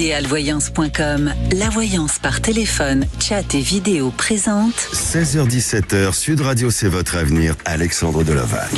Idealvoyance.com, la voyance par téléphone, chat et vidéo présente. 16h-17h, Sud Radio, c'est votre avenir, Alexandre Delovac.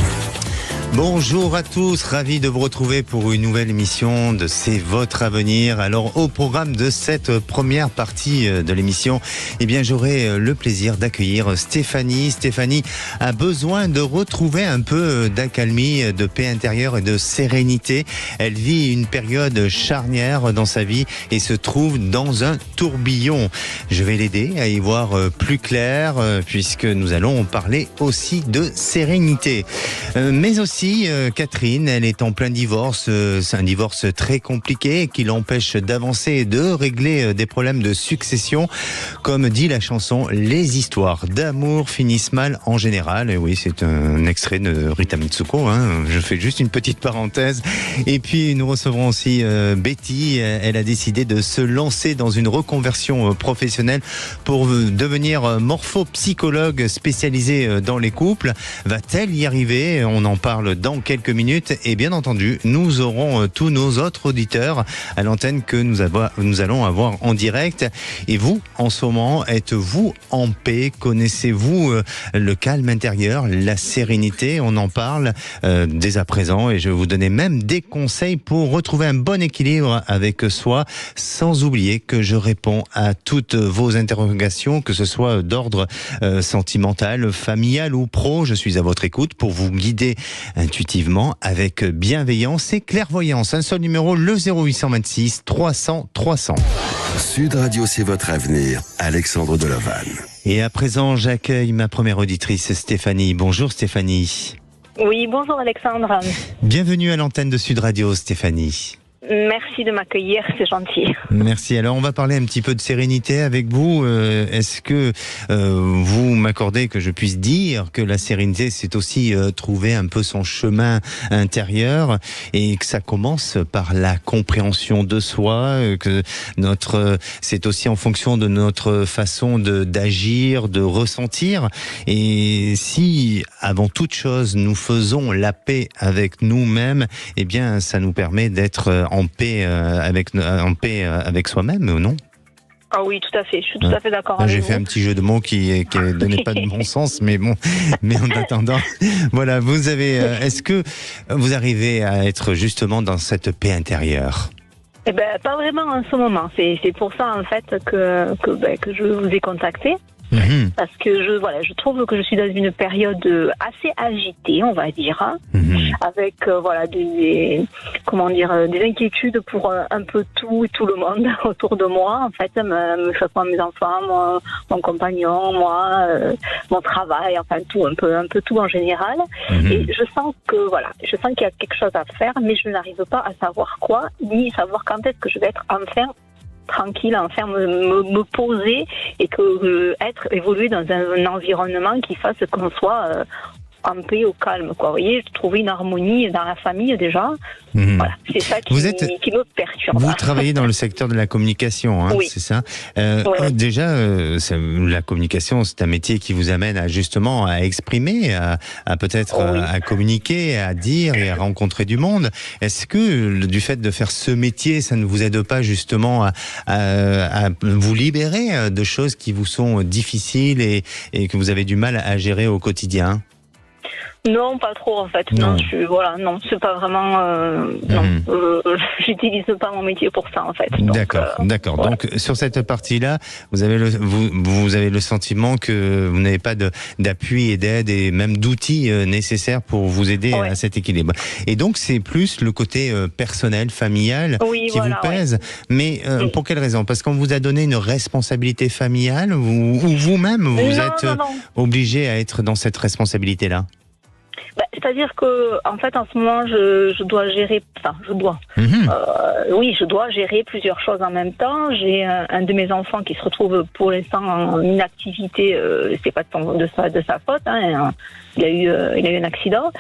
Bonjour à tous, ravi de vous retrouver pour une nouvelle émission de C'est votre avenir. Alors au programme de cette première partie de l'émission, j'aurai le plaisir d'accueillir Stéphanie. Stéphanie a besoin de retrouver un peu d'accalmie, de paix intérieure et de sérénité. Elle vit une période charnière dans sa vie et se trouve dans un tourbillon. Je vais l'aider à y voir plus clair puisque nous allons parler aussi de sérénité. Mais aussi Catherine, elle est en plein divorce. C'est un divorce très compliqué qui l'empêche d'avancer et de régler des problèmes de succession. Comme dit la chanson, les histoires d'amour finissent mal en général. Et oui, c'est un extrait de Rita Mitsuko. Je fais juste une petite parenthèse. Et puis nous recevrons aussi Betty. Elle a décidé de se lancer dans une reconversion professionnelle pour devenir morphopsychologue spécialisée dans les couples. Va-t-elle y arriver? On en parle dans quelques minutes et bien entendu nous aurons tous nos autres auditeurs à l'antenne que nous allons avoir en direct. Et vous, en ce moment, êtes-vous en paix? Connaissez-vous le calme intérieur, la sérénité? On en parle dès à présent et je vais vous donner même des conseils pour retrouver un bon équilibre avec soi, sans oublier que je réponds à toutes vos interrogations, que ce soit d'ordre sentimental, familial ou pro. Je suis à votre écoute pour vous guider intuitivement, avec bienveillance et clairvoyance. Un seul numéro, le 0826 300 300. Sud Radio, c'est votre avenir, Alexandre Delovac. Et à présent, j'accueille ma première auditrice, Stéphanie. Bonjour Stéphanie. Oui, bonjour Alexandre. Bienvenue à l'antenne de Sud Radio, Stéphanie. Merci de m'accueillir, c'est gentil. Merci. Alors, on va parler un petit peu de sérénité avec vous. Est-ce que vous m'accordez que je puisse dire que la sérénité, c'est aussi trouver un peu son chemin intérieur et que ça commence par la compréhension de soi, que c'est aussi en fonction de notre façon d'agir, de ressentir. Et si, avant toute chose, nous faisons la paix avec nous-mêmes, eh bien, ça nous permet d'être en paix avec soi-même, ou non? Ah oui, tout à fait. Je suis tout à fait d'accord avec vous. J'ai fait un petit jeu de mots qui donnait pas de bon sens, mais bon. Mais en attendant, voilà, est-ce que vous arrivez à être justement dans cette paix intérieure? Eh ben, pas vraiment en ce moment. C'est pour ça en fait que je vous ai contacté. Parce que je trouve que je suis dans une période assez agitée, on va dire, avec des inquiétudes pour un peu tout et tout le monde autour de moi, en fait, que ce soit mes enfants, mon compagnon, mon travail, enfin tout, un peu tout en général. Et je sens qu'il y a quelque chose à faire, mais je n'arrive pas à savoir quoi, ni savoir quand est-ce que je vais être enfin tranquille, enfin me poser et évoluer dans un environnement qui fasse qu'on soit en paix, au calme, quoi. Vous voyez, trouver une harmonie dans la famille déjà. Voilà, c'est ça qui me perturbe. Vous travaillez dans le secteur de la communication, oui. C'est ça. Oui. Déjà, la communication, c'est un métier qui vous amène à exprimer, à peut-être à communiquer, à dire et à rencontrer du monde. Est-ce que du fait de faire ce métier, ça ne vous aide pas justement à vous libérer de choses qui vous sont difficiles et que vous avez du mal à gérer au quotidien? Non, pas trop en fait. Non, c'est pas vraiment. J'utilise pas mon métier pour ça en fait. D'accord. Voilà. Donc sur cette partie-là, vous avez le sentiment que vous n'avez pas d'appui et d'aide et même d'outils nécessaires pour vous aider à cet équilibre. Et donc c'est plus le côté personnel, familial qui vous pèse. Mais pour quelle raison? Parce qu'on vous a donné une responsabilité familiale ou vous-même vous êtes obligé à être dans cette responsabilité-là? C'est-à-dire que, en fait, en ce moment, je dois gérer. Enfin, je dois gérer plusieurs choses en même temps. J'ai un de mes enfants qui se retrouve pour l'instant en inactivité. C'est pas de sa faute. Il a eu un accident.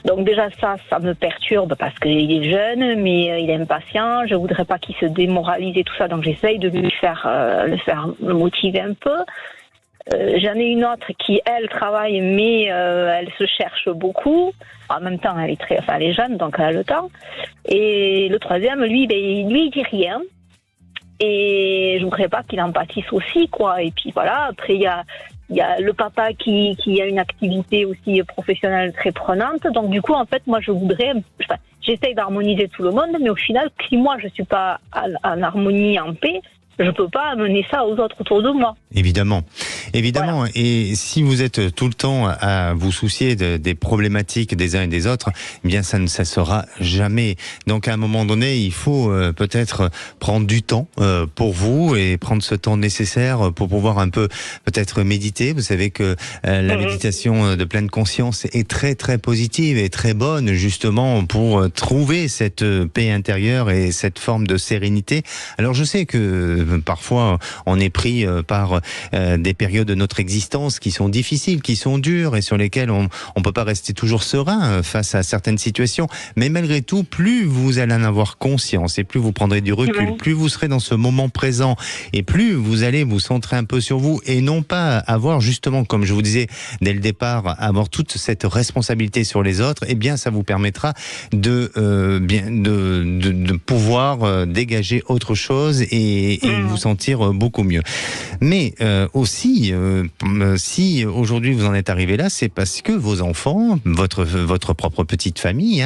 Donc déjà ça me perturbe parce qu'il est jeune, mais il est impatient. Je voudrais pas qu'il se démoralise et tout ça. Donc j'essaye de le motiver un peu. J'en ai une autre qui, elle, travaille, mais elle se cherche beaucoup. En même temps, elle est jeune, donc elle a le temps. Et le troisième, lui, il dit rien. et je voudrais pas qu'il en pâtisse aussi, quoi. Et puis voilà, après il y a le papa qui a une activité aussi professionnelle très prenante. Donc du coup, en fait, moi, j'essaye d'harmoniser tout le monde, mais au final, si moi, je suis pas en harmonie, en paix, je peux pas amener ça aux autres autour de moi. Évidemment. Voilà. Et si vous êtes tout le temps à vous soucier des problématiques des uns et des autres, eh bien ça ne cessera jamais. Donc à un moment donné, il faut peut-être prendre du temps pour vous et prendre ce temps nécessaire pour pouvoir un peu peut-être méditer. Vous savez que la méditation de pleine conscience est très très positive et très bonne justement pour trouver cette paix intérieure et cette forme de sérénité. Alors je sais que parfois on est pris par des périodes de notre existence qui sont difficiles, qui sont dures et sur lesquelles on peut pas rester toujours serein face à certaines situations. Mais malgré tout, plus vous allez en avoir conscience et plus vous prendrez du recul, plus vous serez dans ce moment présent et plus vous allez vous centrer un peu sur vous et non pas avoir justement, comme je vous disais dès le départ, avoir toute cette responsabilité sur les autres. Eh bien, ça vous permettra de pouvoir dégager autre chose et vous sentir beaucoup mieux. Mais aussi, si aujourd'hui vous en êtes arrivé là, c'est parce que vos enfants, votre propre petite famille,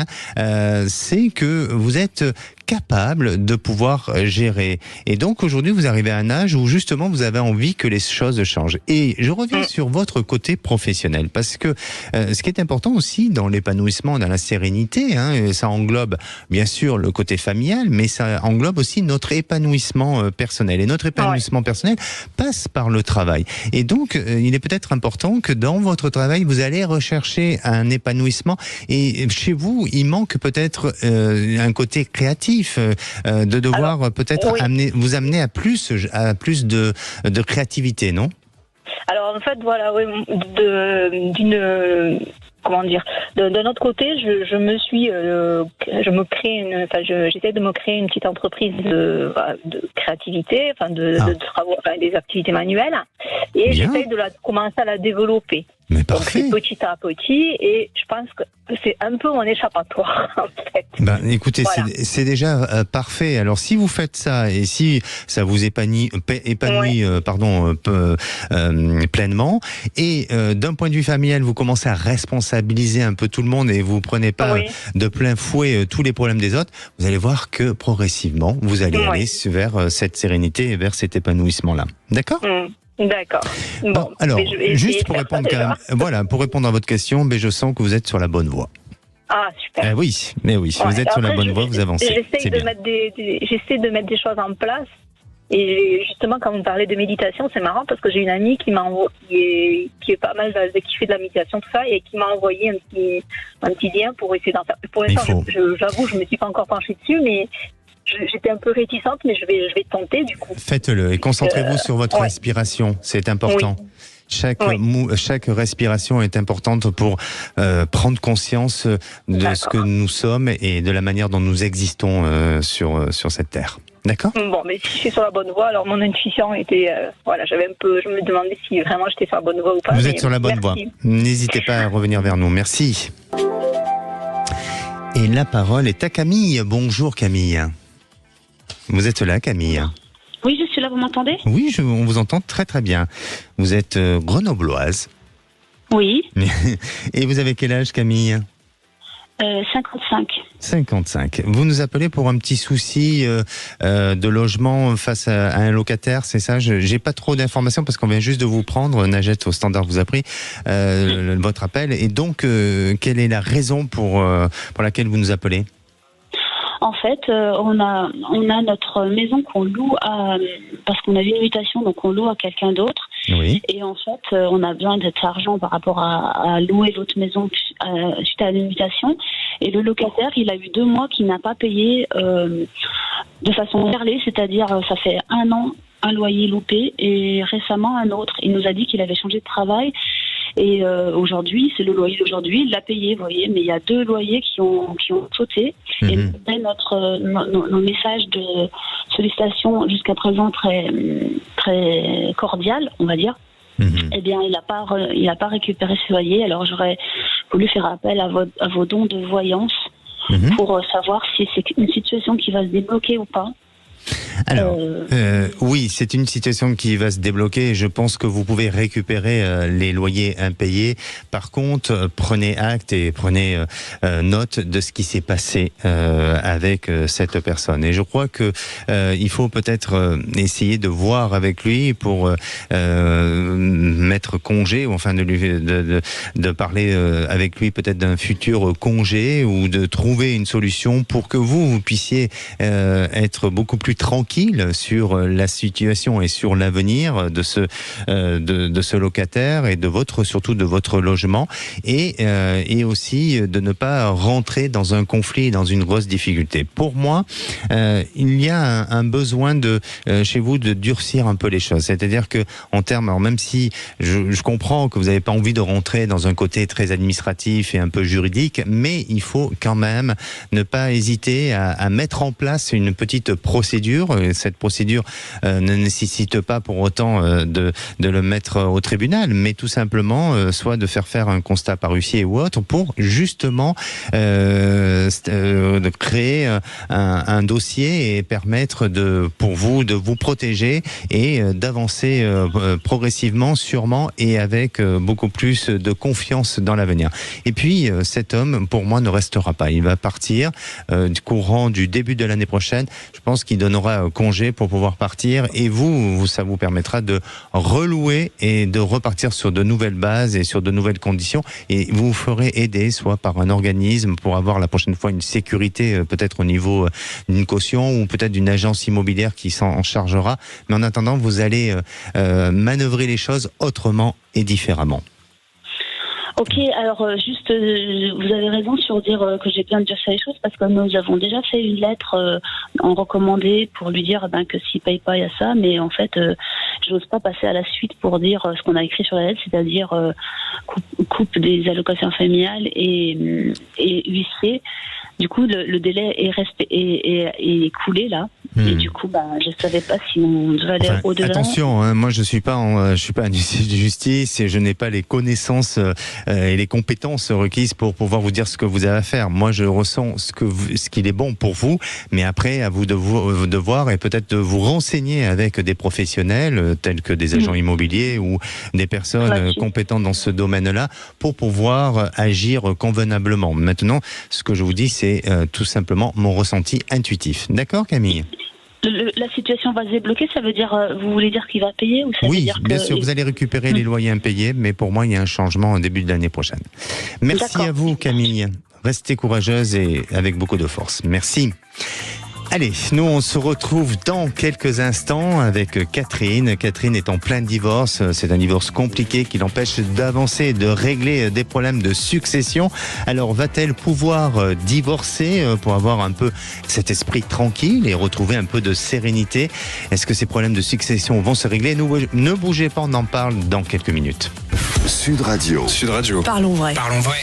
c'est que vous êtes capable de pouvoir gérer. Et donc aujourd'hui, vous arrivez à un âge où justement vous avez envie que les choses changent. Et je reviens sur votre côté professionnel, parce que ce qui est important aussi dans l'épanouissement, dans la sérénité, ça englobe bien sûr le côté familial, mais ça englobe aussi notre épanouissement personnel. Et notre épanouissement personnel passe par le travail. Et donc, il est peut-être important que dans votre travail, vous allez rechercher un épanouissement. Et chez vous, il manque peut-être un côté créatif, de devoir peut-être vous amener à plus de créativité, non ? Alors en fait, voilà, d'un autre côté, j'essaie de me créer une petite entreprise de créativité, de travaux, des activités manuelles, et j'essaie de commencer à la développer. Mais donc parfait. c'est petit à petit, et je pense que c'est un peu mon échappatoire en fait. Écoutez, voilà. C'est déjà parfait. Alors si vous faites ça et si ça vous épanouit pleinement, et d'un point de vue familial, vous commencez à responsabiliser un peu tout le monde et vous prenez pas de plein fouet tous les problèmes des autres, vous allez voir que progressivement vous allez aller vers cette sérénité et vers cet épanouissement-là. D'accord ? D'accord. Bon, alors, juste pour répondre pour répondre à votre question, je sens que vous êtes sur la bonne voie. Ah, super. Oui, vous êtes sur la bonne voie, vous avancez. J'essaie de mettre des choses en place. Et justement, quand vous parlez de méditation, c'est marrant parce que j'ai une amie qui est pas mal, qui fait de la méditation, tout ça, et qui m'a envoyé un petit lien pour essayer d'en faire. Pour l'instant, j'avoue, je me suis pas encore penchée dessus, mais j'étais un peu réticente, mais je vais tenter du coup. Faites-le et concentrez-vous sur votre respiration, c'est important. Oui. Chaque respiration est importante pour prendre conscience de ce que nous sommes et de la manière dont nous existons sur cette terre. D'accord ? Bon, mais si je suis sur la bonne voie, alors mon intuition était... je me demandais si vraiment j'étais sur la bonne voie ou pas. Vous êtes sur la bonne voie. N'hésitez pas à revenir vers nous. Merci. Et la parole est à Camille. Bonjour Camille. Vous êtes là, Camille ? Oui, je suis là, vous m'entendez ? Oui, on vous entend très très bien. Vous êtes grenobloise. Oui. Et vous avez quel âge, Camille ? 55. 55. Vous nous appelez pour un petit souci de logement face à un locataire, c'est ça ? J'ai pas trop d'informations parce qu'on vient juste de vous prendre. Najette au standard vous a pris votre appel. Et donc, quelle est la raison pour laquelle vous nous appelez ? En fait, on a notre maison qu'on loue parce qu'on a une mutation, donc on loue à quelqu'un d'autre. Oui. Et en fait, on a besoin de cet argent par rapport à louer l'autre maison suite à la mutation. Et le locataire, il a eu 2 mois qu'il n'a pas payé de façon perlée, c'est-à-dire ça fait 1 an un loyer loupé et récemment un autre. Il nous a dit qu'il avait changé de travail. Et aujourd'hui, c'est le loyer d'aujourd'hui, il l'a payé, vous voyez, mais il y a 2 loyers qui ont sauté. Et nos messages de sollicitation jusqu'à présent très très cordial, on va dire. Eh bien, il a pas récupéré ce loyer. Alors j'aurais voulu faire appel à vos dons de voyance pour savoir si c'est une situation qui va se débloquer ou pas. Alors, oui, c'est une situation qui va se débloquer. Je pense que vous pouvez récupérer les loyers impayés. Par contre, prenez acte et prenez note de ce qui s'est passé avec cette personne. Et je crois que il faut peut-être essayer de voir avec lui pour mettre congé, ou enfin de parler avec lui peut-être d'un futur congé, ou de trouver une solution pour que vous puissiez être beaucoup plus tranquille sur la situation et sur l'avenir de ce locataire et surtout de votre logement, et aussi de ne pas rentrer dans un conflit, dans une grosse difficulté. Pour moi, il y a un besoin chez vous de durcir un peu les choses. C'est-à-dire que en termes, alors même si je comprends que vous n'avez pas envie de rentrer dans un côté très administratif et un peu juridique, mais il faut quand même ne pas hésiter à mettre en place une petite procédure. Cette procédure ne nécessite pas pour autant de le mettre au tribunal, mais tout simplement soit de faire un constat par huissier ou autre pour justement de créer un dossier et permettre pour vous de vous protéger et d'avancer progressivement, sûrement, et avec beaucoup plus de confiance dans l'avenir. Et puis cet homme, pour moi, ne restera pas. Il va partir du courant du début de l'année prochaine. Je pense qu'il donnera congé pour pouvoir partir, et ça vous permettra de relouer et de repartir sur de nouvelles bases et sur de nouvelles conditions, et vous vous ferez aider soit par un organisme pour avoir la prochaine fois une sécurité, peut-être au niveau d'une caution, ou peut-être d'une agence immobilière qui s'en chargera. Mais en attendant, vous allez manœuvrer les choses autrement et différemment. Ok, alors juste, vous avez raison sur dire que j'ai bien de durcir les choses, parce que nous avons déjà fait une lettre en recommandé pour lui dire que s'il paye pas, il y a ça, mais en fait, j'ose pas passer à la suite pour dire ce qu'on a écrit sur la lettre, c'est-à-dire coupe des allocations familiales et huissier. Du coup, le délai est écoulé là. Et du coup, je savais pas si on devait aller au-delà. Attention, moi je suis pas un huissier de justice et je n'ai pas les connaissances et les compétences requises pour pouvoir vous dire ce que vous avez à faire. Moi, je ressens ce qu'il est bon pour vous, mais après, à vous de voir et peut-être de vous renseigner avec des professionnels tels que des agents immobiliers ou des personnes compétentes dans ce domaine-là pour pouvoir agir convenablement. Maintenant, ce que je vous dis, c'est tout simplement mon ressenti intuitif. D'accord, Camille ? La situation va se débloquer, ça veut dire, vous voulez dire qu'il va payer, ou ça veut dire que... bien sûr, vous allez récupérer les loyers impayés, mais pour moi, il y a un changement au début de l'année prochaine. Merci à vous, Camille. Restez courageuse et avec beaucoup de force. Merci. Allez, nous on se retrouve dans quelques instants avec Catherine. Catherine est en plein divorce. C'est un divorce compliqué qui l'empêche d'avancer et de régler des problèmes de succession. Alors va-t-elle pouvoir divorcer pour avoir un peu cet esprit tranquille et retrouver un peu de sérénité? Est-ce que ces problèmes de succession vont se régler? Ne bougez pas, on en parle dans quelques minutes. Sud Radio. Parlons vrai.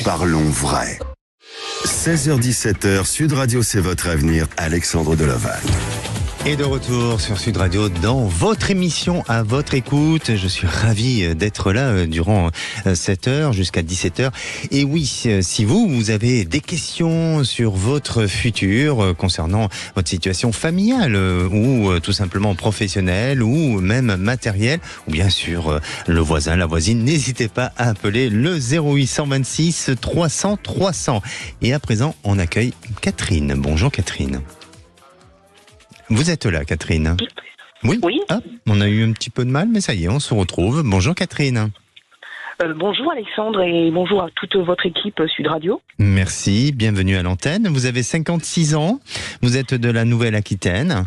Parlons vrai. 16h-17h, Sud Radio, c'est votre avenir. Alexandre Delaval. Et de retour sur Sud Radio dans votre émission à votre écoute. Je suis ravi d'être là durant cette heure jusqu'à 17h. Et oui, si vous avez des questions sur votre futur concernant votre situation familiale ou tout simplement professionnelle ou même matérielle, ou bien sûr le voisin, la voisine, n'hésitez pas à appeler le 0826 300 300. Et à présent, on accueille Catherine. Bonjour Catherine. Vous êtes là, Catherine? Oui. Ah, on a eu un petit peu de mal, mais ça y est, on se retrouve. Bonjour, Catherine. Bonjour, Alexandre, et bonjour à toute votre équipe Sud Radio. Merci, bienvenue à l'antenne. Vous avez 56 ans, vous êtes de la Nouvelle-Aquitaine.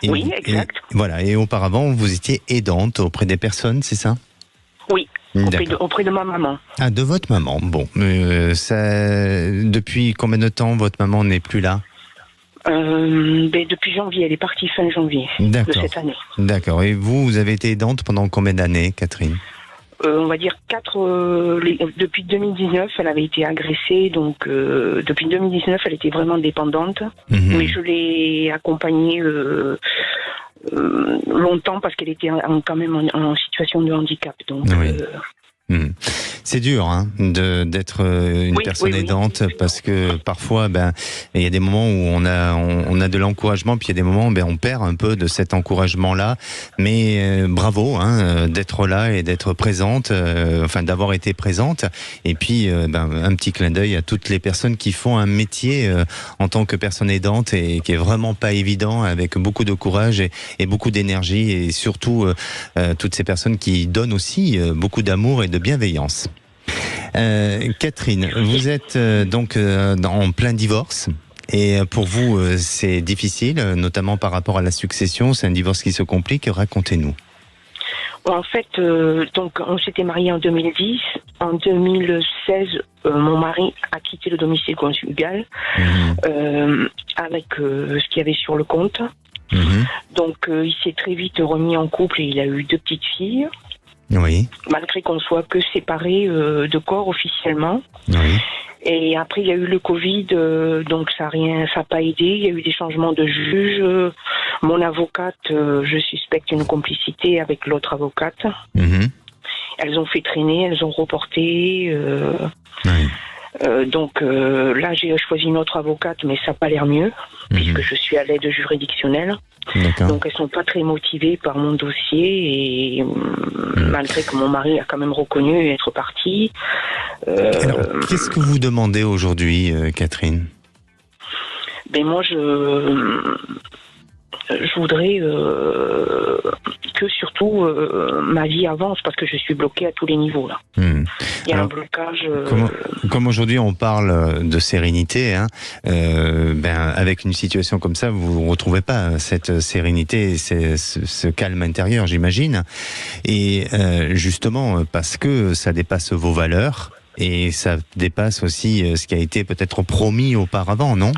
Oui, exact. Et auparavant, vous étiez aidante auprès des personnes, c'est ça? Oui. Auprès de ma maman. Ah, de votre maman. Bon, depuis combien de temps votre maman n'est plus là? Depuis janvier, elle est partie fin janvier de cette année. D'accord. Et vous avez été aidante pendant combien d'années, Catherine? On va dire 4. Depuis 2019, elle avait été agressée, donc depuis 2019, elle était vraiment dépendante. Mais je l'ai accompagnée longtemps parce qu'elle était quand même en situation de handicap. Donc, C'est dur d'être une personne aidante parce que parfois il y a des moments où on a de l'encouragement, puis il y a des moments où on perd un peu de cet encouragement-là. Mais bravo d'être là et d'être présente, d'avoir été présente. Et puis un petit clin d'œil à toutes les personnes qui font un métier en tant que personne aidante et qui est vraiment pas évident, avec beaucoup de courage et beaucoup d'énergie, et surtout toutes ces personnes qui donnent aussi beaucoup d'amour et de bienveillance. Catherine, vous êtes donc en plein divorce. Et pour vous, c'est difficile, notamment par rapport à la succession. C'est un divorce qui se complique. Racontez-nous. En fait, donc on s'était mariés en 2010. En 2016, mon mari a quitté le domicile conjugal avec ce qu'il y avait sur le compte. Donc il s'est très vite remis en couple et il a eu 2 petites filles. Oui. Malgré qu'on soit que séparés de corps officiellement. Oui. Et après, il y a eu le Covid, donc ça n'a pas aidé. Il y a eu des changements de juge. Mon avocate, je suspecte une complicité avec l'autre avocate. Elles ont fait traîner, elles ont reporté. Donc là, j'ai choisi une autre avocate, mais ça n'a pas l'air mieux, puisque je suis à l'aide juridictionnelle. D'accord. Donc elles sont pas très motivées par mon dossier, et malgré que mon mari a quand même reconnu être parti. Alors, qu'est-ce que vous demandez aujourd'hui, Catherine ? Moi, je voudrais que surtout ma vie avance, parce que je suis bloquée à tous les niveaux là. Il y a un blocage. Comme aujourd'hui on parle de sérénité, avec une situation comme ça, vous ne retrouvez pas cette sérénité, ce calme intérieur, j'imagine. Et justement parce que ça dépasse vos valeurs et ça dépasse aussi ce qui a été peut-être promis auparavant, non ?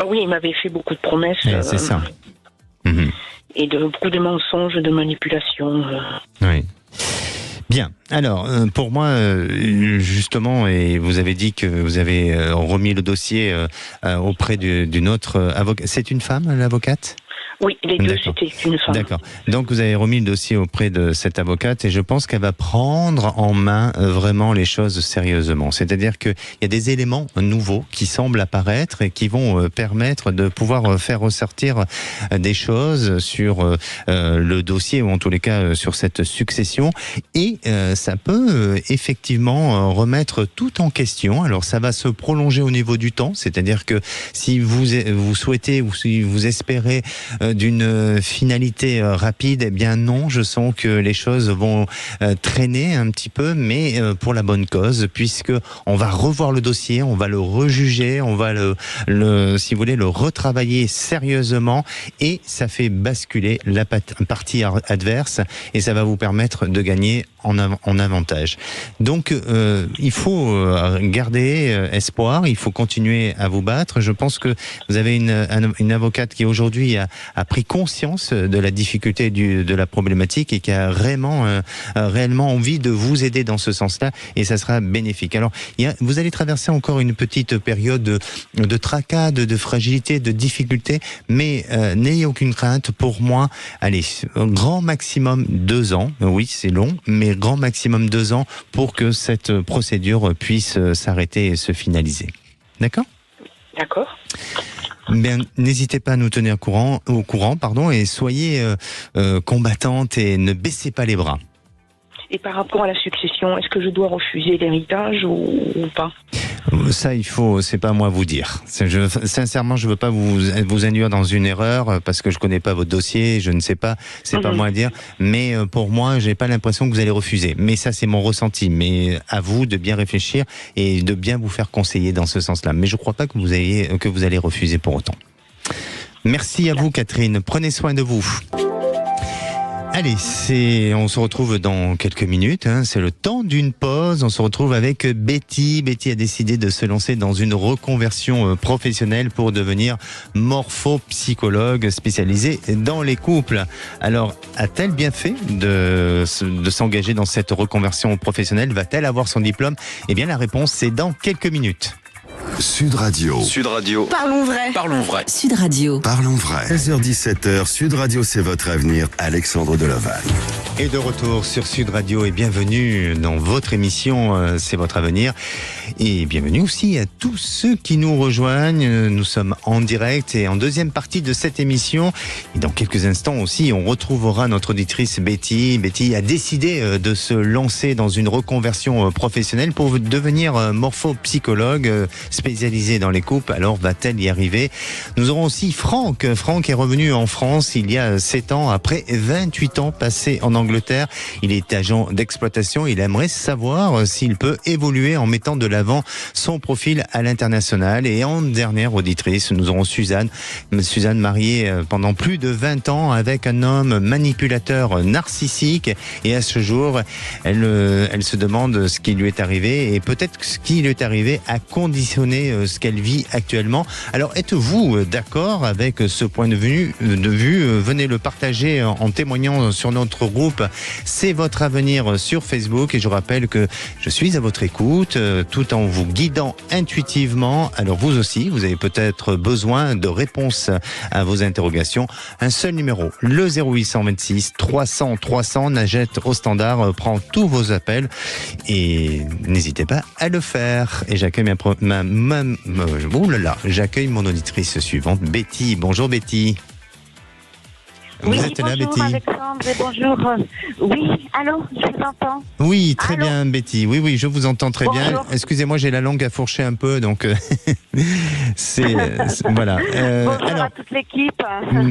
Oui, il m'avait fait beaucoup de promesses. C'est ça. Et beaucoup de mensonges, de manipulations. Oui. Bien. Alors, pour moi, justement, et vous avez dit que vous avez remis le dossier auprès d'une autre avocate. C'est une femme, l'avocate ? Oui, les deux, c'était une femme. D'accord. Donc, vous avez remis le dossier auprès de cette avocate et je pense qu'elle va prendre en main vraiment les choses sérieusement. C'est-à-dire qu'il y a des éléments nouveaux qui semblent apparaître et qui vont permettre de pouvoir faire ressortir des choses sur le dossier, ou en tous les cas sur cette succession. Et ça peut effectivement remettre tout en question. Alors, ça va se prolonger au niveau du temps. C'est-à-dire que si vous souhaitez ou si vous espérez d'une finalité rapide, eh bien non, je sens que les choses vont traîner un petit peu, mais pour la bonne cause, puisque on va revoir le dossier, on va le rejuger, on va si vous voulez, le retravailler sérieusement, et ça fait basculer la partie adverse, et ça va vous permettre de gagner en avantage. Donc, il faut garder espoir, il faut continuer à vous battre. Je pense que vous avez une avocate qui aujourd'hui a pris conscience de la difficulté de la problématique et qui a réellement envie de vous aider dans ce sens-là, et ça sera bénéfique. Alors, vous allez traverser encore une petite période de tracas, de fragilité, de difficulté, mais n'ayez aucune crainte. Pour moi, allez, grand maximum 2 ans. Oui, c'est long, mais grand maximum 2 ans pour que cette procédure puisse s'arrêter et se finaliser. D'accord ? D'accord. Bien, n'hésitez pas à nous tenir au courant, et soyez combattante et ne baissez pas les bras. Et par rapport à la succession, est-ce que je dois refuser l'héritage ou pas ? Ça, c'est pas à moi à vous dire. Sincèrement, je veux pas vous induire dans une erreur parce que je connais pas votre dossier, je ne sais pas, c'est pas moi à dire. Mais pour moi, j'ai pas l'impression que vous allez refuser. Mais ça, c'est mon ressenti. Mais à vous de bien réfléchir et de bien vous faire conseiller dans ce sens-là. Mais je crois pas que vous allez refuser pour autant. Merci à vous, Catherine. Prenez soin de vous. Allez, on se retrouve dans quelques minutes, c'est le temps d'une pause. On se retrouve avec Betty. Betty a décidé de se lancer dans une reconversion professionnelle pour devenir morphopsychologue spécialisée dans les couples. Alors, a-t-elle bien fait de s'engager dans cette reconversion professionnelle ? Va-t-elle avoir son diplôme ? Eh bien, la réponse, c'est dans quelques minutes. Sud Radio. Sud Radio. Parlons vrai. Parlons vrai. Sud Radio. Parlons vrai. 16h-17h, Sud Radio, c'est votre avenir. Alexandre Delaval. Et de retour sur Sud Radio et bienvenue dans votre émission C'est votre avenir. Et bienvenue aussi à tous ceux qui nous rejoignent. Nous sommes en direct et en deuxième partie de cette émission. Et dans quelques instants aussi, on retrouvera notre auditrice Betty. Betty a décidé de se lancer dans une reconversion professionnelle pour devenir morphopsychologue spécialisée dans les couples. Alors va-t-elle y arriver? Nous aurons aussi Franck. Franck est revenu en France il y a 7 ans après 28 ans passés en Angleterre. Il est agent d'exploitation. Il aimerait savoir s'il peut évoluer en mettant de l'avant son profil à l'international. Et en dernière auditrice, nous aurons Suzanne. Suzanne mariée pendant plus de 20 ans avec un homme manipulateur narcissique. Et à ce jour, elle se demande ce qui lui est arrivé. Et peut-être que ce qui lui est arrivé a conditionné ce qu'elle vit actuellement. Alors, êtes-vous d'accord avec ce point de vue? Venez le partager en témoignant sur notre groupe C'est votre avenir sur Facebook. Et je rappelle que je suis à votre écoute tout en vous guidant intuitivement. Alors vous aussi, vous avez peut-être besoin de réponses à vos interrogations. Un seul numéro, le 0826 300 300. Najette au standard prend tous vos appels et n'hésitez pas à le faire. Et j'accueille j'accueille mon auditrice suivante, Betty. Bonjour Betty. Oui, vous êtes bonjour, là, Betty? Alexandre, et bonjour. Oui, allô, je vous entends. Oui, très Allô? bien, Betty. Oui, je vous entends très bien. Bonjour. Excusez-moi, j'ai la langue à fourcher un peu, donc voilà. Bonjour Alors, à toute l'équipe.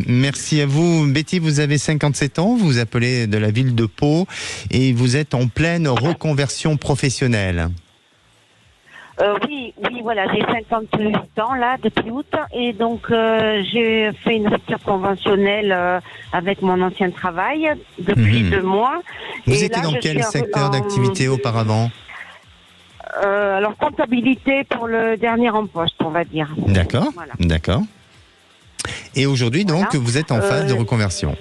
merci à vous. Betty, vous avez 57 ans, vous vous appelez de la ville de Pau et vous êtes en pleine reconversion professionnelle. Oui, voilà, j'ai 58 ans là depuis août et donc j'ai fait une rupture conventionnelle avec mon ancien travail depuis 2 mois. Vous Et étiez là, dans je quel suis secteur d'activité auparavant? Alors comptabilité pour le dernier en poste, on va dire. D'accord, Voilà. d'accord. Et aujourd'hui, donc, Voilà. vous êtes en phase de reconversion.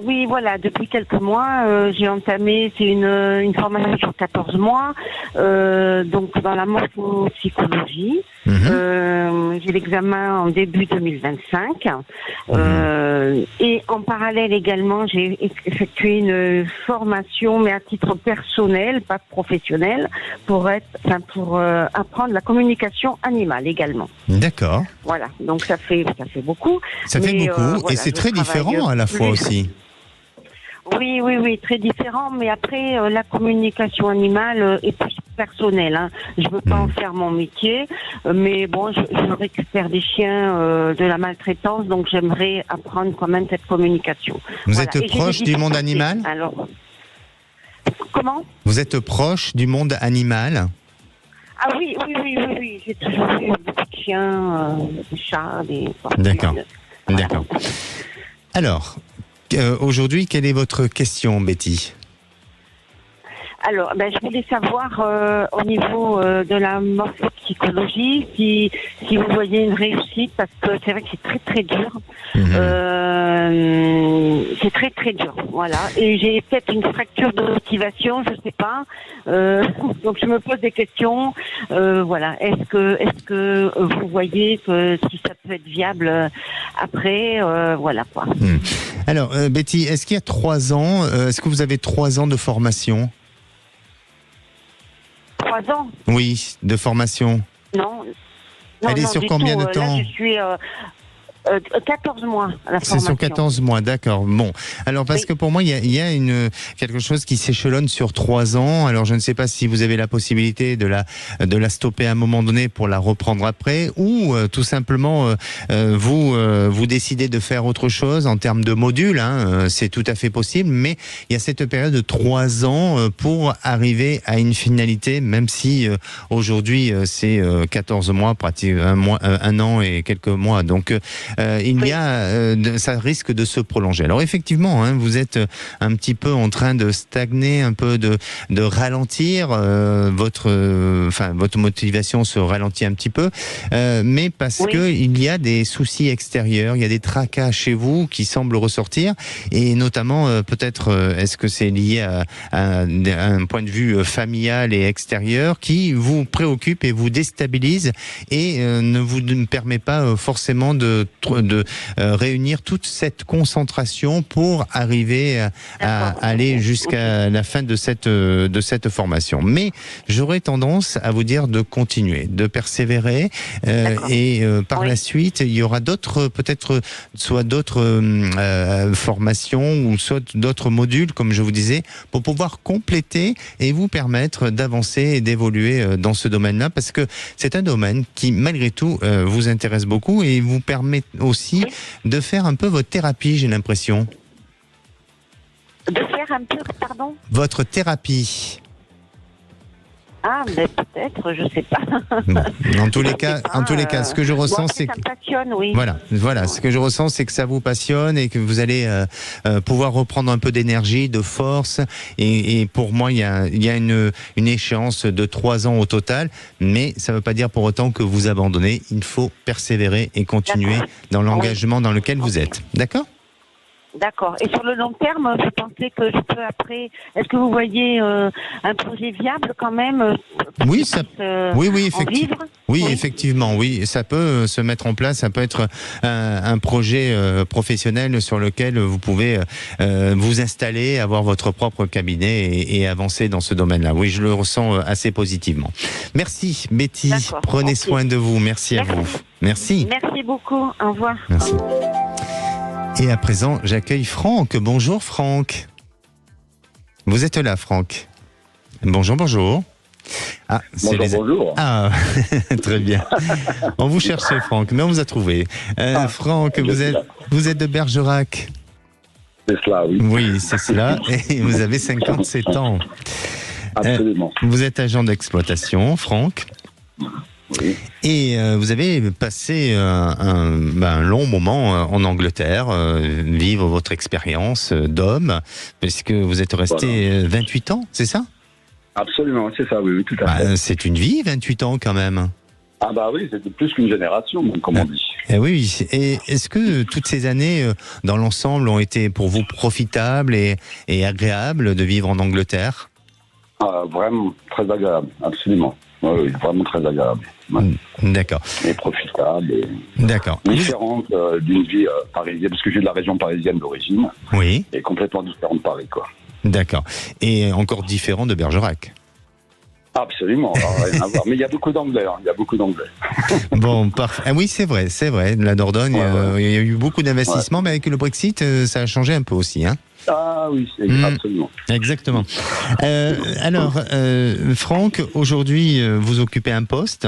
Oui, voilà, depuis quelques mois, j'ai entamé, c'est une formation sur 14 mois, donc dans la morphopsychologie. J'ai l'examen en début 2025. Et en parallèle également, j'ai effectué une formation, mais à titre personnel, pas professionnel, pour apprendre la communication animale également. D'accord. Voilà, donc ça fait beaucoup. Ça fait beaucoup, voilà, et c'est je très différent travaille à la fois plus. aussi. Oui, très différent. Mais après, la communication animale est plus personnelle. Hein. Je veux pas en faire mon métier, mais bon, je récupère des chiens de la maltraitance, donc j'aimerais apprendre quand même cette communication. Vous Voilà. êtes Et j'ai proche des du monde difficultés. animal? Alors, comment? Vous êtes proche du monde animal? Ah oui. J'ai toujours eu beaucoup de chiens, des chats, des... D'accord. Voilà. D'accord. Alors, aujourd'hui, quelle est votre question, Betty? Alors, je voulais savoir au niveau de la morphopsychologie si vous voyez une réussite, parce que c'est vrai que c'est très très dur. C'est très très dur, voilà. Et j'ai peut-être une fracture de motivation, je sais pas. Donc je me pose des questions. Voilà. Est-ce que vous voyez que si ça peut être viable après, voilà quoi. Alors, Betty, est-ce qu'il y a 3 ans, est-ce que vous avez 3 ans de formation? 3 ans? Oui, de formation. Non. Elle est sur du combien tout. de temps? Là, je suis 14 mois à la formation. C'est sur 14 mois, d'accord. Bon, alors parce que pour moi, il y a quelque chose qui s'échelonne sur 3 ans. Alors je ne sais pas si vous avez la possibilité de la stopper à un moment donné pour la reprendre après, ou tout simplement vous décidez de faire autre chose en termes de modules. Hein, c'est tout à fait possible, mais il y a cette période de 3 ans pour arriver à une finalité, même si aujourd'hui c'est 14 mois, pratiquement un an et quelques mois. Donc ça risque de se prolonger. Alors effectivement, hein, vous êtes un petit peu en train de stagner, un peu de ralentir. Votre motivation se ralentit un petit peu, mais parce que il y a des soucis extérieurs, il y a des tracas chez vous qui semblent ressortir, et notamment peut-être est-ce que c'est lié à un point de vue familial et extérieur qui vous préoccupe et vous déstabilise et ne vous permet pas forcément de réunir toute cette concentration pour arriver à aller jusqu'à la fin de cette formation. Mais j'aurais tendance à vous dire de continuer, de persévérer et par la suite, il y aura peut-être soit d'autres formations ou soit d'autres modules, comme je vous disais, pour pouvoir compléter et vous permettre d'avancer et d'évoluer dans ce domaine-là, parce que c'est un domaine qui, malgré tout, vous intéresse beaucoup et vous permet aussi de faire un peu votre thérapie, j'ai l'impression. De faire un peu, pardon ? Votre thérapie. Ah, mais peut-être, je sais pas. Bon. En tous les cas, ce que je ressens, c'est que ça me passionne, oui. Voilà. Ce que je ressens, c'est que ça vous passionne et que vous allez pouvoir reprendre un peu d'énergie, de force. Et pour moi, il y a une échéance de 3 ans au total, mais ça ne veut pas dire pour autant que vous abandonnez. Il faut persévérer et continuer dans l'engagement dans lequel vous êtes. D'accord ? D'accord. Et sur le long terme, vous pensez que je peux après... Est-ce que vous voyez un projet viable quand même Oui, effectivement. Effectivement, oui. Ça peut se mettre en place. Ça peut être un projet professionnel sur lequel vous pouvez vous installer, avoir votre propre cabinet et avancer dans ce domaine-là. Oui, je le ressens assez positivement. Merci, Betty. D'accord. Prenez soin de vous. Merci à vous. Merci. Merci beaucoup. Au revoir. Merci. Et à présent, j'accueille Franck. Bonjour Franck. Vous êtes là, Franck. Bonjour. Ah, bonjour. Ah, très bien. On vous cherchait, Franck, mais on vous a trouvé. Franck, vous êtes de Bergerac. C'est cela, oui. Oui, c'est cela. Et vous avez 57 ans. Absolument. Vous êtes agent d'exploitation, Franck. Oui. Et vous avez passé un long moment en Angleterre, vivre votre expérience d'homme, puisque vous êtes resté 28 ans, c'est ça ? Absolument, c'est ça, oui, tout à fait. C'est une vie, 28 ans quand même. Ah bah oui, c'était plus qu'une génération, comme on dit. Et oui, et est-ce que toutes ces années, dans l'ensemble, ont été pour vous profitables et agréables de vivre en Angleterre ? Vraiment très agréable, absolument. Oui, vraiment très agréable. Ouais. D'accord. Et profitable. D'accord. Différente d'une vie parisienne, parce que j'ai de la région parisienne d'origine. Oui. Et complètement différente de Paris, quoi. D'accord. Et encore différent de Bergerac. Absolument, rien à voir. Mais il y a beaucoup d'anglais, Bon, parfait. Ah oui, c'est vrai. La Dordogne, il y a eu beaucoup d'investissements, mais avec le Brexit, ça a changé un peu aussi, hein. Ah oui, absolument. Exactement. Alors, Franck, aujourd'hui, vous occupez un poste.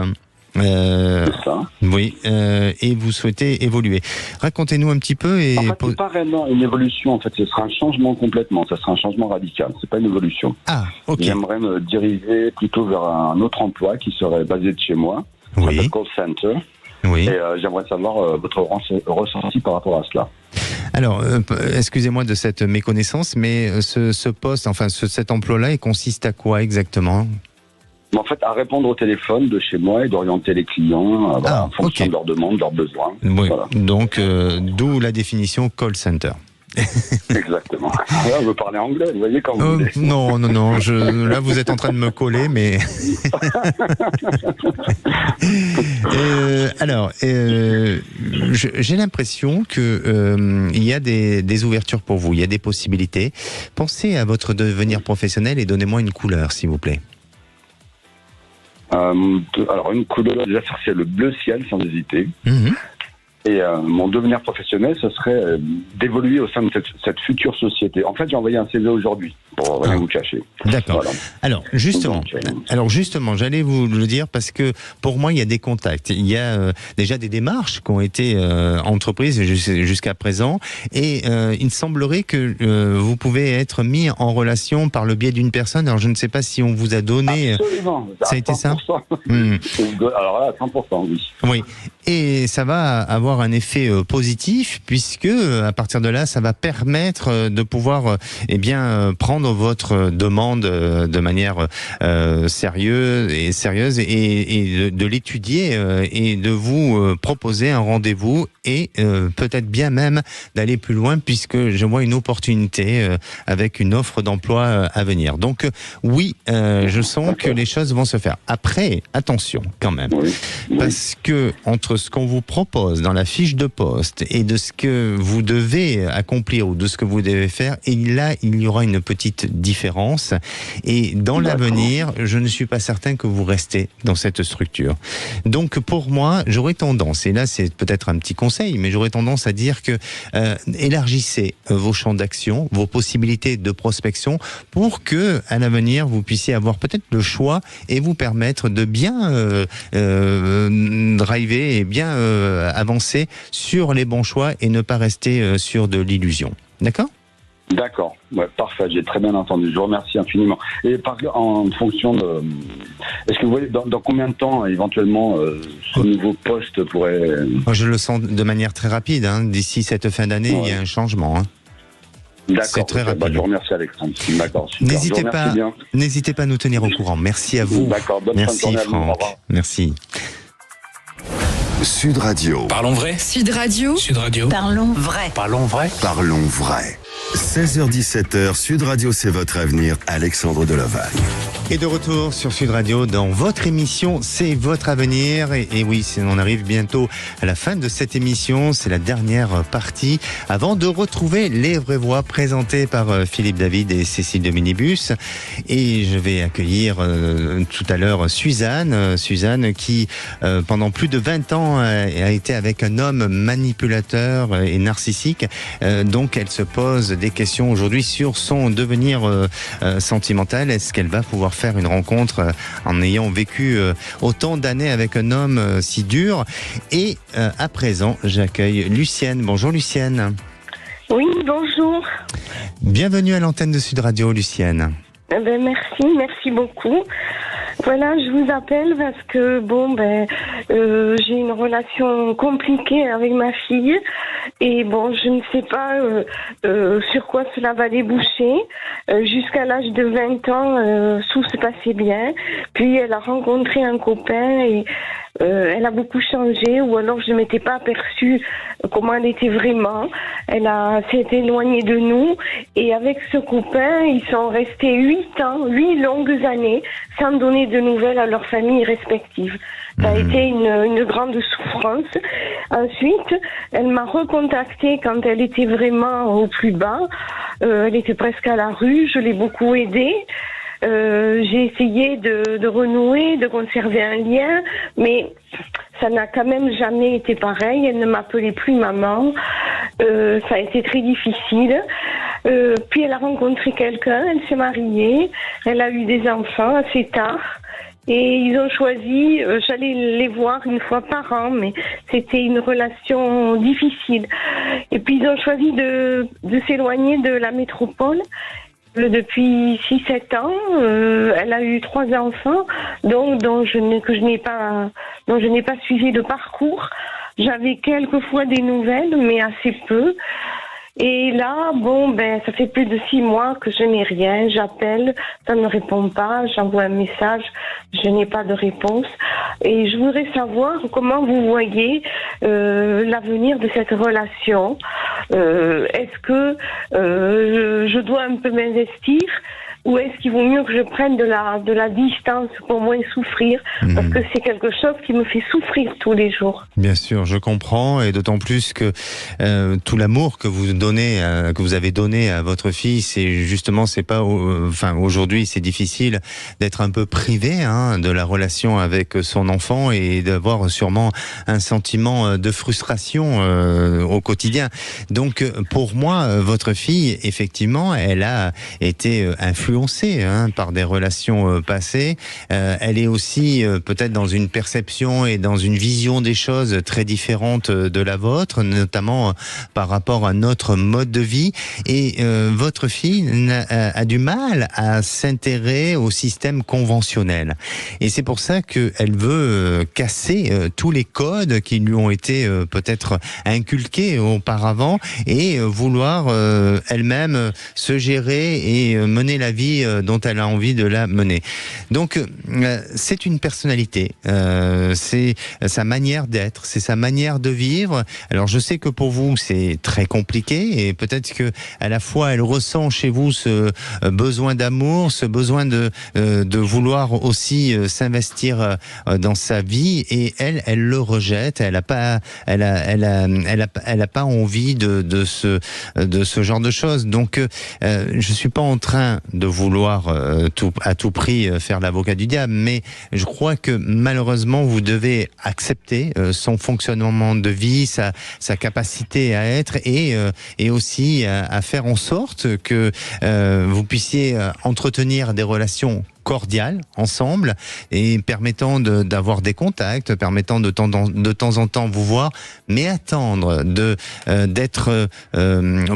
C'est ça. Oui, et vous souhaitez évoluer. Racontez-nous un petit peu. En fait, c'est pas réellement une évolution. En fait, ce sera un changement complètement. Ça sera un changement radical. C'est pas une évolution. Ah, ok. J'aimerais me diriger plutôt vers un autre emploi qui serait basé de chez moi. Oui. Call center. Oui. Et j'aimerais savoir votre ressenti par rapport à cela. Alors, excusez-moi de cette méconnaissance, mais ce poste, cet emploi-là, il consiste à quoi exactement ? En fait, à répondre au téléphone de chez moi et d'orienter les clients en fonction de leurs demandes, de leurs besoins. Oui. Voilà. Donc, d'où la définition call center. Exactement. Là, on veut parler anglais, vous voyez quand vous voulez. Non. Là, vous êtes en train de me coller, mais... j'ai l'impression que il y a des ouvertures pour vous, il y a des possibilités. Pensez à votre devenir professionnel et donnez-moi une couleur, s'il vous plaît. Alors, une couleur, déjà, c'est le bleu ciel, sans hésiter. Mmh. Et mon devenir professionnel, ce serait d'évoluer au sein de cette future société. En fait, j'ai envoyé un CV aujourd'hui, pour rien vous cacher. D'accord. Voilà. Alors justement, j'allais vous le dire parce que pour moi, il y a des contacts. Il y a déjà des démarches qui ont été entreprises jusqu'à présent. Et il semblerait que vous pouvez être mis en relation par le biais d'une personne. Alors, je ne sais pas si on vous a donné... Absolument. Ça a été ça Alors là, à 100%, oui. Oui. Et ça va avoir un effet positif puisque à partir de là, ça va permettre de pouvoir prendre votre demande de manière sérieuse et de l'étudier et de vous proposer un rendez-vous et peut-être bien même d'aller plus loin puisque je vois une opportunité avec une offre d'emploi à venir. Donc oui, je sens que les choses vont se faire. Après, attention quand même, parce que entre ce qu'on vous propose dans la fiche de poste et de ce que vous devez accomplir ou de ce que vous devez faire, et là, il y aura une petite différence. Et dans l'avenir, je ne suis pas certain que vous restez dans cette structure. Donc, pour moi, j'aurais tendance, et là, c'est peut-être un petit conseil, mais j'aurais tendance à dire que élargissez vos champs d'action, vos possibilités de prospection pour que, à l'avenir, vous puissiez avoir peut-être le choix et vous permettre de bien driver et bien avancer sur les bons choix et ne pas rester sur de l'illusion. D'accord ? D'accord, ouais, parfait, j'ai très bien entendu, je vous remercie infiniment. Et en fonction de... Est-ce que vous voyez dans combien de temps éventuellement ce nouveau poste pourrait... Je le sens de manière très rapide, hein. D'ici cette fin d'année, il y a un changement. Hein. D'accord, c'est très rapide. Je vous remercie Alexandre. D'accord, super. N'hésitez pas à nous tenir au courant. Merci à vous. D'accord, bonne Merci fin de journée Franck. à vous. Au revoir. Merci. Sud Radio. Parlons vrai. Sud Radio. Sud Radio. Parlons vrai. Parlons vrai. Parlons vrai. 16h-17h, Sud Radio, c'est votre avenir. Alexandre Delovac. Et de retour sur Sud Radio dans votre émission, c'est votre avenir. Et oui, on arrive bientôt à la fin de cette émission. C'est la dernière partie avant de retrouver les vraies voix présentées par Philippe David et Cécile de Minibus. Et je vais accueillir tout à l'heure Suzanne qui, pendant plus de 20 ans, a été avec un homme manipulateur et narcissique. Donc, elle se pose des questions aujourd'hui sur son devenir sentimental. Est-ce qu'elle va pouvoir faire une rencontre en ayant vécu autant d'années avec un homme si dur? Et à présent, j'accueille Lucienne. Bonjour Lucienne. Oui, bonjour. Bienvenue à l'antenne de Sud Radio, Lucienne. Merci beaucoup. Voilà, je vous appelle parce que j'ai une relation compliquée avec ma fille et je ne sais pas sur quoi cela va déboucher. Jusqu'à l'âge de 20 ans, tout se passait bien. Puis elle a rencontré un copain et elle a beaucoup changé, ou alors je ne m'étais pas aperçue comment elle était vraiment. Elle s'est éloignée de nous et avec ce copain, ils sont restés 8 longues années sans donner de nouvelles à leurs familles respectives. Ça a été une grande souffrance. Ensuite, elle m'a recontactée quand elle était vraiment au plus bas. Elle était presque à la rue, je l'ai beaucoup aidée. J'ai essayé de renouer, de conserver un lien, mais ça n'a quand même jamais été pareil. Elle ne m'appelait plus maman. Ça a été très difficile. Puis elle a rencontré quelqu'un, elle s'est mariée, elle a eu des enfants assez tard. Et ils ont choisi, j'allais les voir une fois par an, mais c'était une relation difficile. Et puis ils ont choisi de s'éloigner de la métropole. Depuis 6-7 ans, elle a eu 3 enfants, dont je n'ai pas suivi le parcours. J'avais quelquefois des nouvelles, mais assez peu. Et là, ça fait plus de 6 mois que je n'ai rien. J'appelle, ça ne répond pas. J'envoie un message, je n'ai pas de réponse. Et je voudrais savoir comment vous voyez l'avenir de cette relation. Est-ce que je dois un peu m'investir? Ou est-ce qu'il vaut mieux que je prenne de la distance pour moins souffrir? Parce que c'est quelque chose qui me fait souffrir tous les jours. Bien sûr, je comprends, et d'autant plus que tout l'amour que vous donnez, que vous avez donné à votre fille, c'est pas, aujourd'hui c'est difficile d'être un peu privé de la relation avec son enfant et d'avoir sûrement un sentiment de frustration au quotidien. Donc pour moi, votre fille, effectivement, elle a été influencée par des relations passées. Elle est aussi peut-être dans une perception et dans une vision des choses très différente de la vôtre, notamment par rapport à notre mode de vie. Et votre fille a du mal à s'intéresser au système conventionnel. Et c'est pour ça qu'elle veut casser tous les codes qui lui ont été peut-être inculqués auparavant et vouloir elle-même se gérer et mener la vie vie dont elle a envie de la mener. Donc, c'est une personnalité, c'est sa manière d'être, c'est sa manière de vivre. Alors, je sais que pour vous, c'est très compliqué et peut-être que à la fois, elle ressent chez vous ce besoin d'amour, ce besoin de vouloir aussi s'investir dans sa vie et elle le rejette. Elle a pas envie de ce genre de choses. Donc, je suis pas en train de vouloir à tout prix faire l'avocat du diable, mais je crois que malheureusement vous devez accepter son fonctionnement de vie, sa capacité à être et aussi à faire en sorte que vous puissiez entretenir des relations cordiales ensemble et permettant d'avoir des contacts, permettant de temps en temps vous voir, mais attendre d'être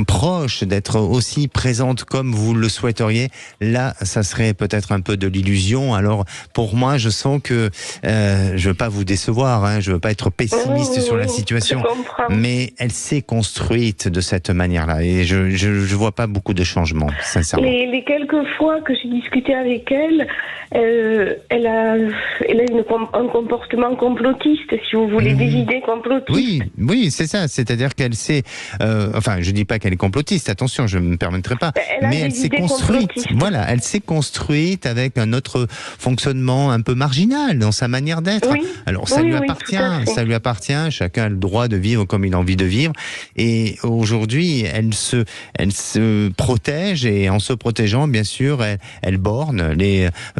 proche, d'être aussi présente comme vous le souhaiteriez, là ça serait peut-être un peu de l'illusion. Alors pour moi je sens que je veux pas vous décevoir, hein, je veux pas être pessimiste sur la situation, mais elle s'est construite de cette manière-là et je vois pas beaucoup de changements, sincèrement. Les quelques fois que j'ai discuté avec elle, elle a un comportement complotiste, si vous voulez, des idées complotistes. Oui, c'est ça. C'est-à-dire qu'elle s'est, enfin, je dis pas qu'elle est complotiste. Attention, je me permettrai pas. Mais elle s'est construite. Voilà, elle s'est construite avec un autre fonctionnement un peu marginal dans sa manière d'être. Oui. Alors ça lui appartient. Ça lui appartient. Chacun a le droit de vivre comme il a envie de vivre. Et aujourd'hui, elle se protège et en se protégeant, bien sûr, elle borne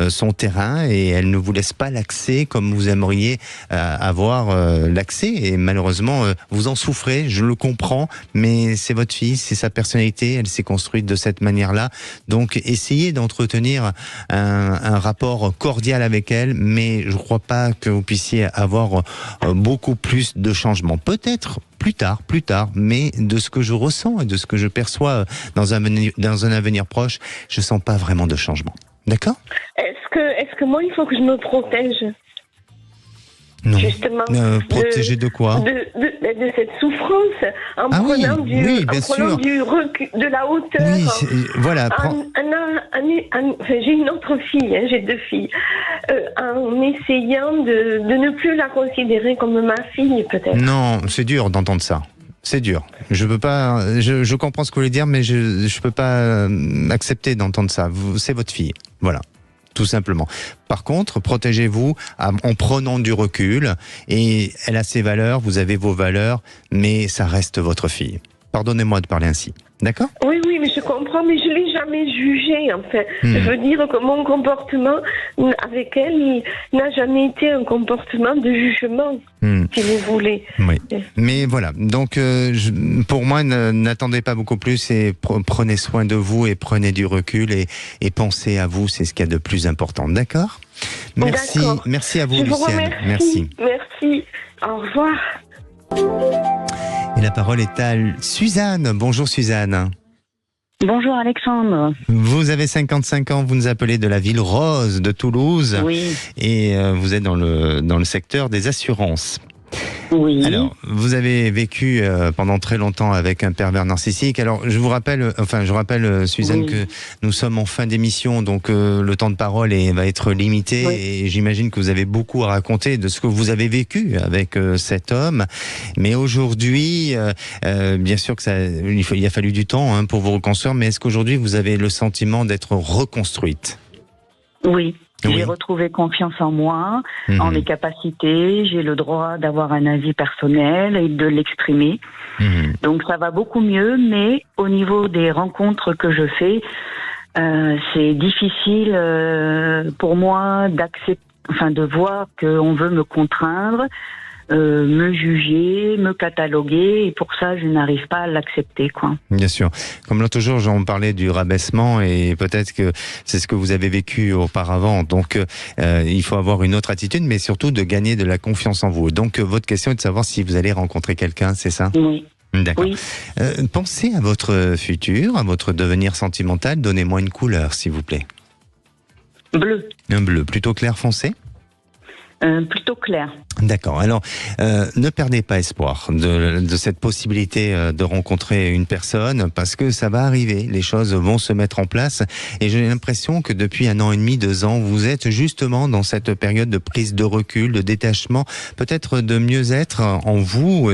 son terrain et elle ne vous laisse pas l'accès comme vous aimeriez avoir l'accès et malheureusement vous en souffrez, je le comprends, mais c'est votre fille, c'est sa personnalité, elle s'est construite de cette manière-là, donc essayez d'entretenir un rapport cordial avec elle, mais je ne crois pas que vous puissiez avoir beaucoup plus de changements, peut-être plus tard, mais de ce que je ressens et de ce que je perçois dans un avenir proche, je ne sens pas vraiment de changement. D'accord ? Est-ce que moi, il faut que je me protège ? Non. Justement. Protéger de quoi ? De cette souffrance, en prenant du recul, de la hauteur. Oui, voilà. J'ai une autre fille, j'ai 2 filles. En essayant de ne plus la considérer comme ma fille, peut-être. Non, c'est dur d'entendre ça. C'est dur. Je peux pas. Je comprends ce que vous voulez dire, mais je peux pas accepter d'entendre ça. C'est votre fille. Voilà. Tout simplement. Par contre, protégez-vous en prenant du recul et elle a ses valeurs, vous avez vos valeurs, mais ça reste votre fille. Pardonnez-moi de parler ainsi. D'accord ? Oui, mais je comprends, mais je ne l'ai jamais jugée, en fait. Je veux dire que mon comportement avec elle n'a jamais été un comportement de jugement, si vous voulez. Oui, mais voilà. Donc, pour moi, n'attendez pas beaucoup plus et prenez soin de vous et prenez du recul et pensez à vous, c'est ce qu'il y a de plus important. D'accord ? Merci. D'accord. Merci à vous, Lucienne. Je vous remercie. Merci. Au revoir. Et la parole est à Suzanne. Bonjour Suzanne. Bonjour Alexandre. Vous avez 55 ans, vous nous appelez de la ville rose de Toulouse. Oui. Et vous êtes dans le secteur des assurances. Oui. Alors, vous avez vécu pendant très longtemps avec un pervers narcissique. Alors, je rappelle, Suzanne, que nous sommes en fin d'émission, donc le temps de parole va être limité. Oui. Et j'imagine que vous avez beaucoup à raconter de ce que vous avez vécu avec cet homme. Mais aujourd'hui, bien sûr que il a fallu du temps pour vous reconstruire. Mais est-ce qu'aujourd'hui, vous avez le sentiment d'être reconstruite ? Oui. J'ai retrouvé confiance en moi, en mes capacités. J'ai le droit d'avoir un avis personnel et de l'exprimer. Donc ça va beaucoup mieux, mais au niveau des rencontres que je fais, c'est difficile pour moi de voir qu'on veut me contraindre, me juger, me cataloguer, et pour ça je n'arrive pas à l'accepter, quoi. Bien sûr. Comme l'autre jour j'en parlais du rabaissement, et peut-être que c'est ce que vous avez vécu auparavant, donc il faut avoir une autre attitude, mais surtout de gagner de la confiance en vous. Donc votre question est de savoir si vous allez rencontrer quelqu'un, c'est ça ? Oui. D'accord. Oui. Pensez à votre futur, à votre devenir sentimental, donnez-moi une couleur s'il vous plaît. Bleu. Un bleu, plutôt clair foncé ? Plutôt clair. D'accord. Alors, ne perdez pas espoir de cette possibilité de rencontrer une personne, parce que ça va arriver, les choses vont se mettre en place. Et j'ai l'impression que depuis 1 an et demi, 2 ans, vous êtes justement dans cette période de prise de recul, de détachement, peut-être de mieux-être en vous,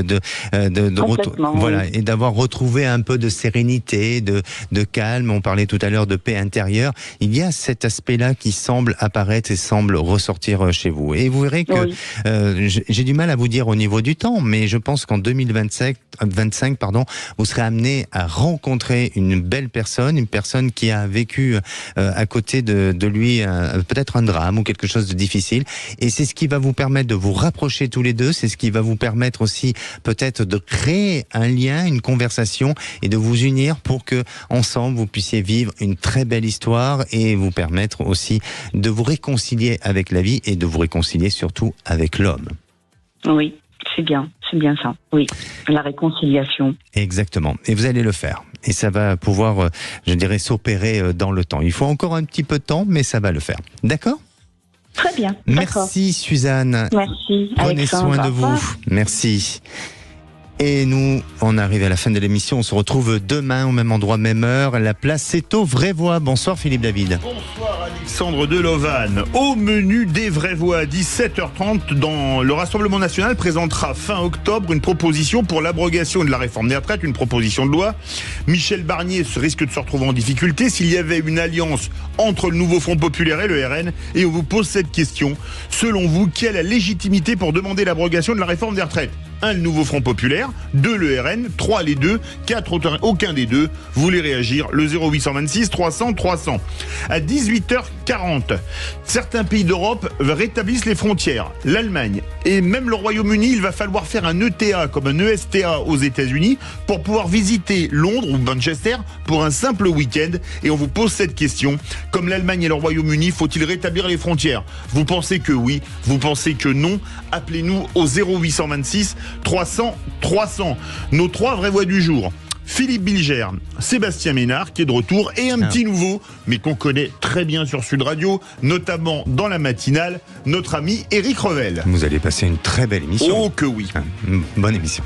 voilà, et d'avoir retrouvé un peu de sérénité, de calme. On parlait tout à l'heure de paix intérieure. Il y a cet aspect-là qui semble apparaître et semble ressortir chez vous. Et vous verrez que j'ai du mal à vous dire au niveau du temps, mais je pense qu'en 2025, vous serez amené à rencontrer une belle personne, une personne qui a vécu à côté de lui peut-être un drame ou quelque chose de difficile. Et c'est ce qui va vous permettre de vous rapprocher tous les deux. C'est ce qui va vous permettre aussi peut-être de créer un lien, une conversation et de vous unir pour que ensemble vous puissiez vivre une très belle histoire et vous permettre aussi de vous réconcilier avec la vie et de vous réconcilier surtout avec l'homme. Oui, c'est bien ça. Oui, la réconciliation. Exactement. Et vous allez le faire. Et ça va pouvoir, je dirais, s'opérer dans le temps. Il faut encore un petit peu de temps, mais ça va le faire. D'accord ? Très bien. Merci Suzanne. Merci. Prenez soin de vous. Merci. Et nous, on arrive à la fin de l'émission. On se retrouve demain au même endroit, même heure. La place, c'est aux Vraies Voix. Bonsoir Philippe David. Bonsoir Alexandre Delovan. Au menu des Vraies Voix, à 17h30, le Rassemblement National présentera fin octobre une proposition pour l'abrogation de la réforme des retraites, une proposition de loi. Michel Barnier risque de se retrouver en difficulté s'il y avait une alliance entre le nouveau Front Populaire et le RN. Et on vous pose cette question. Selon vous, qui a la légitimité pour demander l'abrogation de la réforme des retraites ? 1, le nouveau Front Populaire, 2, le RN, 3, les deux, 4, aucun des deux. Vous voulez réagir, le 0826 300 300. À 18h40, certains pays d'Europe rétablissent les frontières. L'Allemagne et même le Royaume-Uni, il va falloir faire un ETA comme un ESTA aux États-Unis pour pouvoir visiter Londres ou Manchester pour un simple week-end. Et on vous pose cette question. Comme l'Allemagne et le Royaume-Uni, faut-il rétablir les frontières ? Vous pensez que oui, vous pensez que non ? Appelez-nous au 0826 300 300. Nos 3 vraies voix du jour. Philippe Bilger, Sébastien Ménard qui est de retour et un petit nouveau, mais qu'on connaît très bien sur Sud Radio, notamment dans la matinale, notre ami Éric Revel. Vous allez passer une très belle émission. Oh que oui. Bonne émission.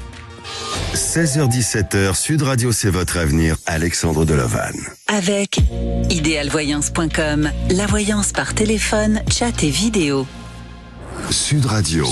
16h-17h, Sud Radio, c'est votre avenir. Alexandre Delovan. Avec idealvoyance.com, la voyance par téléphone, chat et vidéo. Sud Radio.